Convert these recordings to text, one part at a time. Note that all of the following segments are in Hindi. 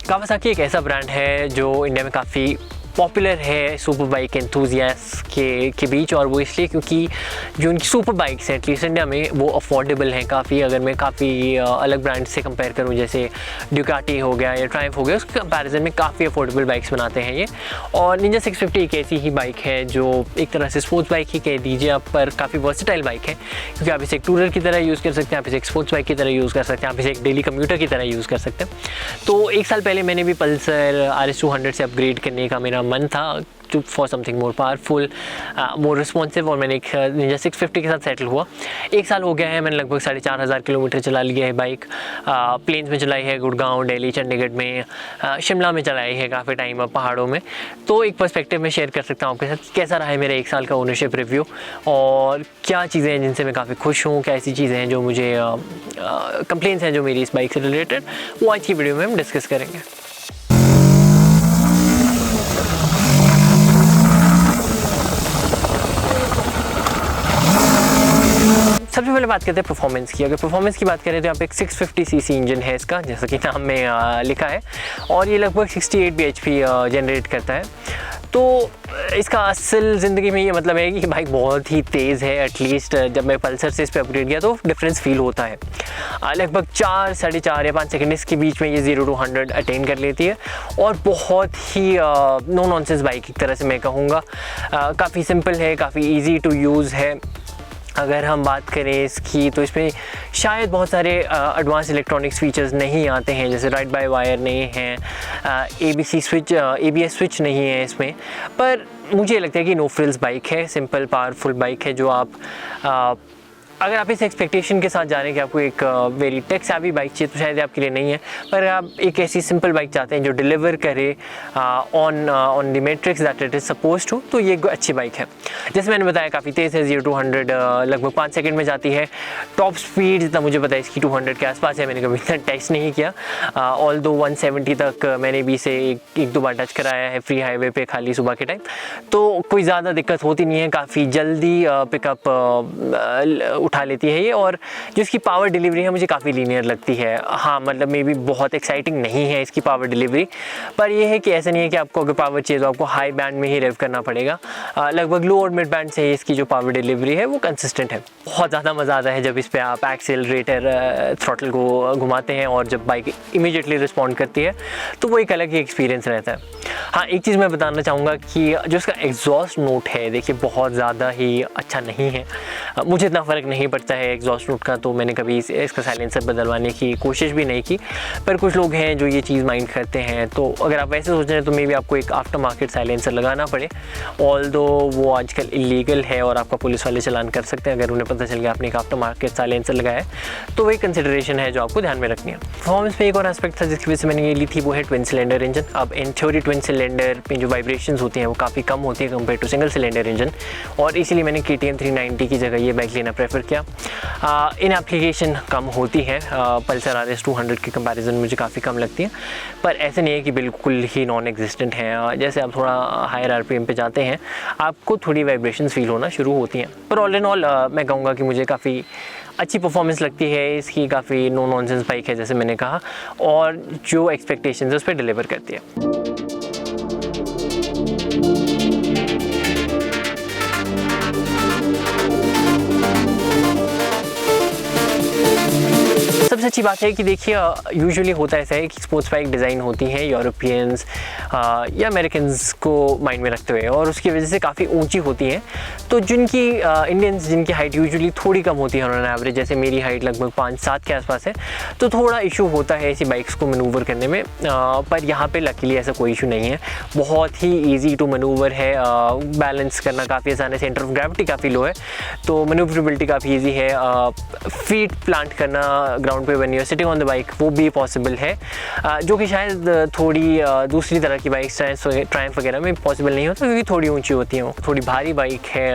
कावासाकी एक ऐसा ब्रांड है जो इंडिया में काफ़ी पॉपुलर है सुपर बाइक एंथुजियास्ट के बीच, और वो इसलिए क्योंकि जो उनकी सुपर बाइक्स हैं एटलीस्ट इंडिया में वो अफोर्डेबल हैं काफ़ी। अगर मैं काफ़ी अलग ब्रांड से कंपेयर करूं, जैसे ड्यूकाटी हो गया या ट्रायम्फ हो गया, उसके कंपैरिजन में काफ़ी अफोर्डेबल बाइक्स बनाते हैं ये। और निंजा 650 एक ऐसी ही बाइक है जो एक तरह से स्पोर्ट्स बाइक ही कह दीजिए आप, पर काफ़ी वर्सेटाइल बाइक है, क्योंकि आप इसे एक टूरर की तरह यूज़ कर सकते हैं, आप इसे एक स्पोर्ट्स बाइक की तरह यूज़ कर सकते हैं, आप इसे एक डेली कम्यूटर की तरह यूज़ कर सकते हैं। तो एक साल पहले मैंने भी पल्सर RS200 से अपग्रेड करने का मेरा मन था for something more powerful, more responsive, और मैंने एक निंजा 650 के साथ सेटल हुआ। एक साल हो गया है, मैंने लगभग 4500 किलोमीटर चला लिया है बाइक। प्लेन्स में चलाई है, गुड़गांव, दिल्ली, चंडीगढ़ में, शिमला में चलाई है काफ़ी टाइम अब, पहाड़ों में। तो एक पर्सपेक्टिव में शेयर कर सकता हूँ आपके साथ कैसा रहा है मेरा एक साल का ओनरशिप रिव्यू, और क्या चीज़ें हैं जिनसे मैं काफ़ी खुश हूँ, क्या ऐसी चीज़ें हैं जो मुझे कंप्लेंट्स हैं जो मेरी इस बाइक से रिलेटेड, वो आज की वीडियो में हम डिस्कस करेंगे। सबसे पहले बात करते हैं परफॉर्मेंस की। अगर परफॉर्मेंस की बात करें तो यहाँ पे एक 650 सीसी इंजन है इसका, जैसा कि नाम में लिखा है, और ये लगभग 68 bhp जनरेट करता है। तो इसका असल ज़िंदगी में ये मतलब है कि बाइक बहुत ही तेज़ है। एटलीस्ट जब मैं पल्सर से इस पर अपग्रेड किया तो डिफरेंस फील होता है। लगभग 4, 4.5 या 5 सेकंड इसके बीच में ये 0 to 100 अटेन कर लेती है, और बहुत ही नो नॉनसेंस बाइक एक तरह से मैं कहूँगा। काफ़ी सिंपल है, काफ़ी ईजी टू यूज़ है। अगर हम बात करें इसकी तो इसमें शायद बहुत सारे एडवांस इलेक्ट्रॉनिक्स फीचर्स नहीं आते हैं, जैसे राइड बाय वायर नहीं है, ABS स्विच नहीं है इसमें, पर मुझे लगता है कि नो फ्रिल्स बाइक है, सिंपल पावरफुल बाइक है जो आप अगर आप इस एक्सपेक्टेशन के साथ जा रहे हैं कि आपको एक वेरी टेक सैवी बाइक चाहिए तो शायद आपके लिए नहीं है, पर आप एक ऐसी सिंपल बाइक चाहते हैं जो डिलीवर करे on the metrics that it is supposed to, तो ये अच्छी बाइक है। जैसे मैंने बताया काफ़ी तेज़ है, 0 to 100 लगभग 5 सेकंड में जाती है। टॉप स्पीड जितना मुझे पता है इसकी 200 के आसपास है, मैंने कभी इतना टेस्ट नहीं किया। ऑल्दो 170 तक मैंने भी इसे एक दो बार टच कराया है फ्री हाईवे पे खाली सुबह के टाइम, तो कोई ज़्यादा दिक्कत होती नहीं है, काफ़ी जल्दी पिकअप उठा लेती है ये। और जो इसकी पावर डिलीवरी है मुझे काफ़ी लीनियर लगती है। हाँ, मतलब मे बी बहुत एक्साइटिंग नहीं है इसकी पावर डिलीवरी, पर यह है कि ऐसा नहीं है कि आपको अगर पावर चाहिए तो आपको हाई बैंड में ही रेव करना पड़ेगा। लगभग लो और मिड बैंड से ही इसकी जो पावर डिलीवरी है वो कंसिस्टेंट है। बहुत ज़्यादा मज़ा आता है जब इस पर आप एक्सेलरेटर थ्रॉटल को घुमाते हैं और जब बाइक इमीडिएटली रिस्पॉन्ड करती है तो वो एक अलग ही एक्सपीरियंस रहता है। हाँ, एक चीज़ मैं बताना चाहूँगा कि जो इसका एग्जॉस्ट नोट है, देखिए बहुत ज़्यादा ही अच्छा नहीं है। मुझे इतना फ़र्क नहीं पड़ता है एग्जॉस्ट नोट का, तो मैंने कभी इसका साइलेंसर बदलवाने की कोशिश भी नहीं की, पर कुछ लोग हैं जो ये चीज़ माइंड करते हैं। तो अगर आप वैसे सोच रहे हैं तो मे बी आपको एक आफ्टर मार्केट साइलेंसर लगाना पड़े, ऑल्दो वो आजकल इलीगल है और आपका पुलिस वाले चालान कर सकते हैं अगर उन्हें पता चल गया आपने एक आफ्टर मार्केट साइलेंसर लगाया है। तो वही कंसिडरेशन है जो आपको ध्यान में रखनी है। परफॉर्मेंस में एक और एस्पेक्ट था जिसकी वजह से मैंने ये ली थी, वो है ट्विन सिलेंडर इंजन। अब इन थ्योरी ट्विन सिलेंडर में जो वाइब्रेशंस होती हैं वो काफ़ी कम होती है compare to single cylinder engine, और इसीलिए मैंने KTM 390 की जगह ये बाइक लेना प्रेफर किया। इन एप्लीकेशन कम होती है, पल्सर RS200 के कंपैरिजन मुझे काफ़ी कम लगती है, पर ऐसे नहीं है कि बिल्कुल ही नॉन एग्जिस्टेंट है। जैसे आप थोड़ा हायर RPM पे जाते हैं आपको थोड़ी वाइब्रेशंस फील होना शुरू होती हैं, पर ऑल इन ऑल मैं कहूँगा कि मुझे काफ़ी अच्छी परफॉर्मेंस लगती है इसकी। काफ़ी नो नॉनसेंस बाइक है जैसे मैंने कहा, और जो एक्सपेक्टेशंस है उस पर डिलीवर करती है। सबसे सबसे अच्छी बात है कि देखिए यूजुअली होता ऐसा है कि स्पोर्ट्स बाइक डिज़ाइन होती हैं यूरोपियंस या अमेरिकन्स को माइंड में रखते हुए, और उसकी वजह से काफ़ी ऊंची होती हैं। तो जिनकी इंडियंस जिनकी हाइट यूजुअली थोड़ी कम होती है ऑन एवरेज, जैसे मेरी हाइट लगभग 5-7 के आसपास है, तो थोड़ा इशू होता है ऐसी बाइक्स को मैनूवर करने में। पर यहाँ पे लकीली ऐसा कोई इशू नहीं है, बहुत ही ईजी टू मैनूवर है। बैलेंस करना काफ़ी आसान है, सेंटर ऑफ ग्रेविटी काफ़ी लो है, तो मैनूवरेबिलिटी काफ़ी ईजी है। फीट प्लांट करना ग्राउंड पे when you are sitting on the bike वो भी पॉसिबल है, जो कि शायद थोड़ी दूसरी तरह की बाइक्स ट्रायम्फ वगैरह में पॉसिबल नहीं होता, क्योंकि थोड़ी ऊंची होती हैं, थोड़ी भारी बाइक है,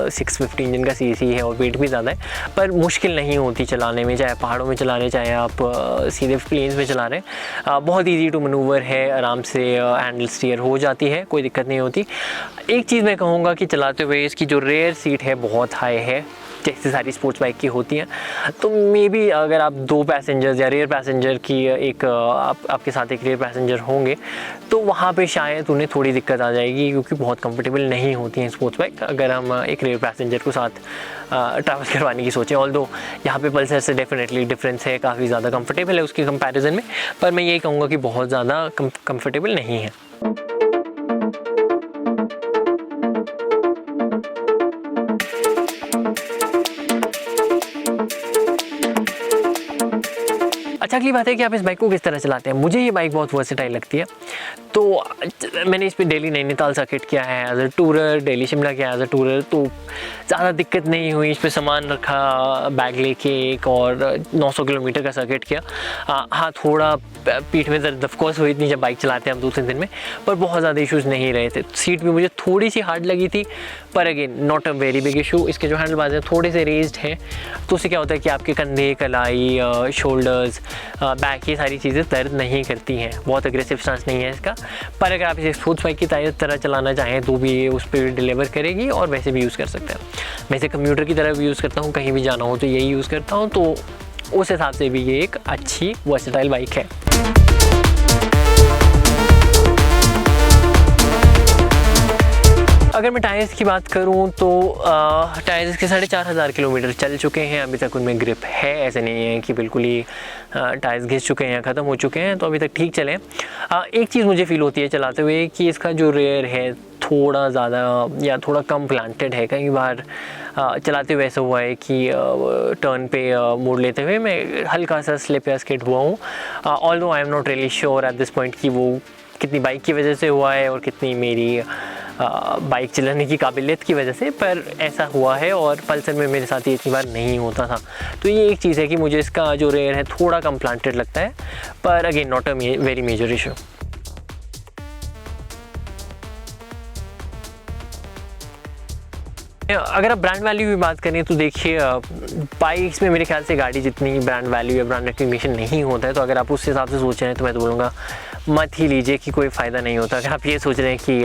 650 इंजन का सीसी है और वेट भी ज़्यादा है, पर मुश्किल नहीं होती चलाने में, चाहे पहाड़ों में चला रहे चाहे आप सीधे प्लेन्स में चला रहे हैं। बहुत ईजी टू मैनूवर है, आराम से हैंडल स्टीयर हो जाती है, कोई दिक्कत नहीं होती। एक चीज़ मैं कहूँगा कि चलाते हुए इसकी जो रेयर सीट है बहुत हाई है, जैसे सारी स्पोर्ट्स बाइक की होती हैं। तो मे बी अगर आप 2 पैसेंजर्स या रेयर पैसेंजर की एक आपके साथ एक रेयर पैसेंजर होंगे तो वहाँ पे शायद उन्हें थोड़ी दिक्कत आ जाएगी, क्योंकि बहुत कंफर्टेबल नहीं होती हैं स्पोर्ट्स बाइक अगर हम एक रेयर पैसेंजर को साथ ट्रैवल करवाने की सोचें। ऑल्दो यहाँ पे पल्सर से डेफिनेटली डिफरेंस है, काफ़ी ज़्यादा कंफर्टेबल है उसके कंपैरिजन में, पर मैं यही कहूँगा कि बहुत ज़्यादा कंफर्टेबल नहीं है। अच्छा, अगली बात है कि आप इस बाइक को किस तरह चलाते हैं। मुझे ये बाइक बहुत वर्सेटाइल लगती है, तो मैंने इस पर दिल्ली नैनीताल सर्किट किया है as a tourer, Delhi Shimla किया एज अ टूरर, तो ज़्यादा दिक्कत नहीं हुई। इस पर सामान रखा, बैग लेके एक और 900 किलोमीटर का सर्किट किया। हाँ, थोड़ा पीठ में दर्द ऑफकोर्स हुई थी जब बाइक चलाते हैं हम 2-3 दिन में, पर बहुत ज़्यादा इशूज़ नहीं रहे थे। सीट भी मुझे थोड़ी सी हार्ड लगी थी, पर again not a very big issue. इसके जो हैंडल बार्स हैं थोड़े से रेज्ड हैं, तो उससे क्या होता है कि आपके कंधे, कलाई, शोल्डर्स, बैक, ये सारी चीज़ें दर्द नहीं करती हैं। बहुत अग्रेसिव स्टांस नहीं है इसका, पर अगर आप इसे स्पोर्ट्स बाइक की तरह चलाना चाहें तो भी ये उस पर डिलीवर करेगी, और वैसे भी यूज़ कर सकते हैं। मैं इसे कंप्यूटर की तरह भी यूज़ करता हूँ, कहीं भी जाना हो तो यही यूज़ करता हूँ, तो उस हिसाब से भी ये एक अच्छी वर्सेटाइल बाइक है। अगर मैं टायर्स की बात करूं तो टायर्स के 4500 किलोमीटर चल चुके हैं, अभी तक उनमें ग्रिप है, ऐसे नहीं है कि बिल्कुल ही टायर्स घिस चुके हैं या ख़त्म हो चुके हैं, तो अभी तक ठीक चले। एक चीज़ मुझे फील होती है चलाते हुए कि इसका जो रेयर है थोड़ा ज़्यादा या थोड़ा कम प्लांटेड है। कई बार चलाते हुए ऐसा हुआ है कि टर्न पे मोड़ लेते हुए मैं हल्का सा स्लिप या स्किड हुआ हूँ। Although I am not really sure at this point कि वो कितनी बाइक की वजह से हुआ है और कितनी मेरी बाइक चलाने की काबिलियत की वजह से, पर ऐसा हुआ है, और पल्सर में मेरे साथ ये इतनी बार नहीं होता था। तो ये एक चीज़ है कि मुझे इसका जो रेयर है थोड़ा कम प्लांटेड लगता है, पर again not a very major issue. अगर आप ब्रांड वैल्यू की बात करें तो देखिए बाइक्स में मेरे ख्याल से गाड़ी जितनी ब्रांड वैल्यू या ब्रांड रिकग्निशन नहीं होता है, तो अगर आप उस हिसाब से सोच रहे हैं तो मैं तो बोलूँगा मत ही लीजिए, कि कोई फ़ायदा नहीं होता। अगर आप ये सोच रहे हैं कि,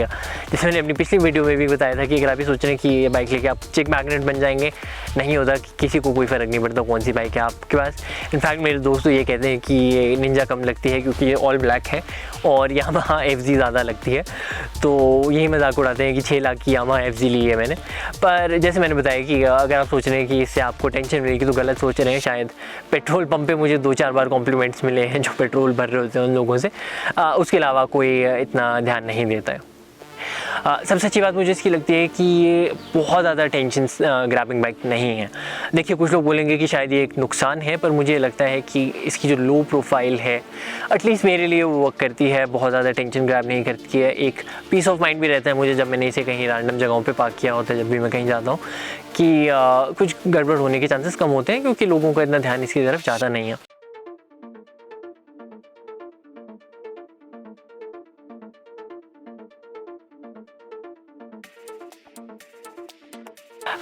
जैसे मैंने अपनी पिछली वीडियो में भी बताया था कि अगर आप ये सोच रहे हैं कि ये बाइक लेके आप चिक मैग्नेट बन जाएंगे, नहीं होता। किसी को कोई फ़र्क नहीं पड़ता कौन सी बाइक है आपके पास। इनफैक्ट मेरे दोस्त तो ये कहते हैं कि ये निंजा कम लगती है क्योंकि ये ऑल ब्लैक है और यामाहा FZ ज़्यादा लगती है, तो यही मजाक उड़ाते हैं कि 6 लाख की यामाहा FZ ली है मैंने। पर जैसे मैंने बताया कि अगर आप सोच रहे हैं कि इससे आपको टेंशन मिलेगी तो गलत सोच रहे हैं। शायद पेट्रोल पंप पे मुझे 2-4 बार कॉम्प्लीमेंट्स मिले हैं जो पेट्रोल भर रहे होते हैं उन लोगों से, उसके अलावा कोई इतना ध्यान नहीं देता है। सबसे अच्छी बात मुझे इसकी लगती है कि ये बहुत ज़्यादा टेंशन ग्रैबिंग बाइक नहीं है। देखिए, कुछ लोग बोलेंगे कि शायद ये एक नुकसान है, पर मुझे लगता है कि इसकी जो लो प्रोफाइल है एटलीस्ट मेरे लिए वो वर्क करती है, बहुत ज़्यादा टेंशन ग्रैब नहीं करती है। एक पीस ऑफ माइंड भी रहता है मुझे जब मैंने इसे कहीं रैंडम जगहों पे पार्क किया होता है, जब भी मैं कहीं जाता हूँ, कि कुछ गड़बड़ होने के चांसेस कम होते हैं, क्योंकि लोगों का इतना ध्यान इसकी तरफ ज़्यादा नहीं है।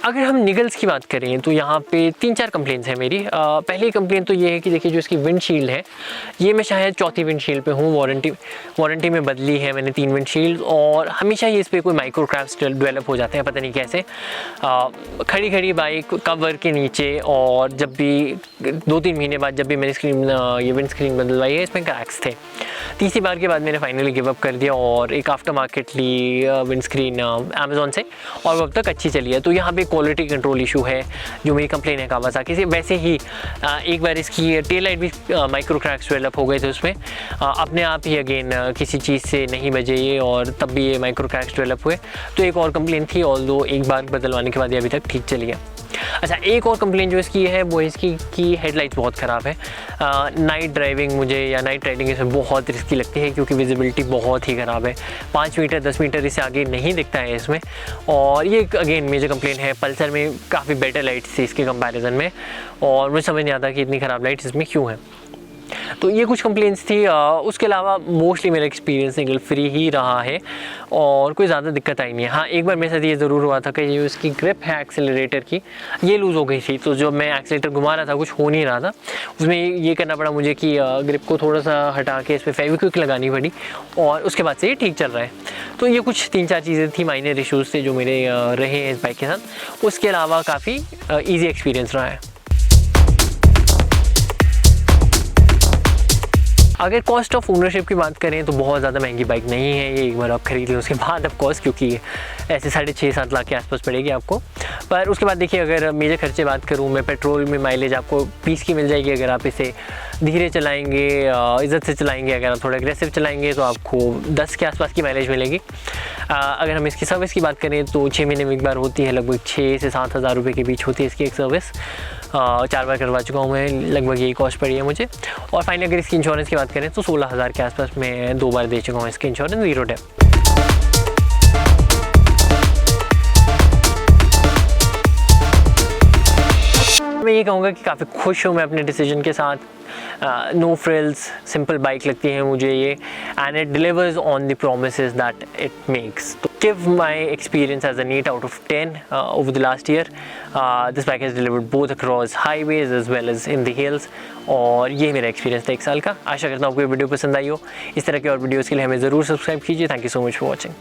अगर हम निगल्स की बात करें तो यहाँ पे 3-4 कंप्लेंट्स हैं मेरी। पहली कंप्लेंट तो ये है कि देखिए जो इसकी विंडशील्ड है, ये मैं शायद चौथी विंडशील्ड पे हूँ। वारंटी में बदली है मैंने 3 विंडशील्ड, और हमेशा ही इस पर कोई माइक्रो क्रैक्स डेवलप हो जाते हैं, पता नहीं कैसे। खड़ी बाइक कवर के नीचे, और जब भी 2-3 महीने बाद जब भी मैंने ये विंड स्क्रीन बदलवाई है, इसमें क्रैक्स थे। तीसरी बार के बाद मैंने फाइनली गिव अप कर दिया और एक आफ्टर मार्केट ली विंड स्क्रीन अमेज़ॉन से, और वो अब तक अच्छी चली है। तो यहाँ पे क्वालिटी कंट्रोल इशू है जो मेरी कंप्लेन है कावासाकी से। वैसे ही एक बार इसकी टेल लाइट भी माइक्रो क्रैक्स डेवलप हो गए थे उसमें, अपने आप ही अगेन किसी चीज़ से नहीं बजे ये, और तब भी ये माइक्रो क्रैक्स डेवलप हुए। तो एक और कंप्लेन थी, ऑल्दो एक बार बदलवाने के बाद ये अभी तक ठीक चली है। अच्छा, एक और कंप्लेन जो इसकी है वो इसकी की हेडलाइट्स बहुत ख़राब है। नाइट ड्राइविंग मुझे या नाइट राइडिंग इसमें बहुत रिस्की लगती है क्योंकि विजिबिलिटी बहुत ही ख़राब है। 5 मीटर 10 मीटर इससे आगे नहीं दिखता है इसमें, और ये अगेन मेजर कंप्लेन है। पल्सर में काफ़ी बेटर लाइट्स थी इसके कंपैरिजन में, और मुझे समझ नहीं आता कि इतनी ख़राब लाइट्स इसमें क्यों हैं। तो ये कुछ कंप्लेंट्स थी। उसके अलावा मोस्टली मेरा एक्सपीरियंस सिंगल फ्री ही रहा है और कोई ज़्यादा दिक्कत आई नहीं है। हाँ, एक बार मेरे साथ ये ज़रूर हुआ था कि ये उसकी ग्रिप है एक्सेलरेटर की, ये लूज़ हो गई थी। तो जब मैं एक्सेलरेटर घुमा रहा था कुछ हो नहीं रहा था, उसमें ये करना पड़ा मुझे कि ग्रिप को थोड़ा सा हटा के इस पर फेविक्विक लगानी पड़ी, और उसके बाद से ये ठीक चल रहा है। तो ये कुछ 3-4 चीज़ें थी, माइनर इशूज़ थे जो मेरे रहे हैं इस बाइक के साथ। उसके अलावा काफ़ी ईजी एक्सपीरियंस रहा है। अगर कॉस्ट ऑफ ओनरशिप की बात करें तो बहुत ज़्यादा महंगी बाइक नहीं है ये। एक बार आप खरीद लें उसके बाद ऑफ कोर्स, क्योंकि ऐसे 6.5-7 लाख के आसपास पड़ेगी आपको। पर उसके बाद देखिए, अगर मेजर खर्चे बात करूँ मैं, पेट्रोल में माइलेज आपको 20 की मिल जाएगी अगर आप इसे धीरे चलाएंगे, इज़्ज़त से चलाएंगे। अगर आप थोड़ा एग्रेसिव चलाएंगे तो आपको 10 के आसपास की माइलेज मिलेगी। अगर हम इसकी सर्विस की बात करें तो 6 महीने में एक बार होती है, लगभग 6 से 7 हज़ार रुपये के बीच होती है इसकी एक सर्विस। 4 बार करवा चुका हूँ मैं, लगभग यही कॉस्ट पड़ी है मुझे। और फाइनली अगर इसकी इंश्योरेंस की बात करें तो 16 हज़ार के आसपास मैं 2 बार दे चुका हूँ इसकी इंश्योरेंस, 0 डेप्थ। मैं ये कहूँगा कि काफ़ी खुश हूँ मैं अपने डिसीजन के साथ। नो फ्रिल्स, सिंपल बाइक लगती है मुझे ये, and it delivers on the promises that it makes. तो give my experience as an 8 out of 10 over the last year. This bike has delivered both across highways as well as in the hills, और ये मेरा एक्सपीरियंस था 1 साल का। आशा करता हूँ आपको ये वीडियो पसंद आई हो। इस तरह के और वीडियोज़ के लिए हमें ज़रूर सब्सक्राइब कीजिए। Thank you so much for watching.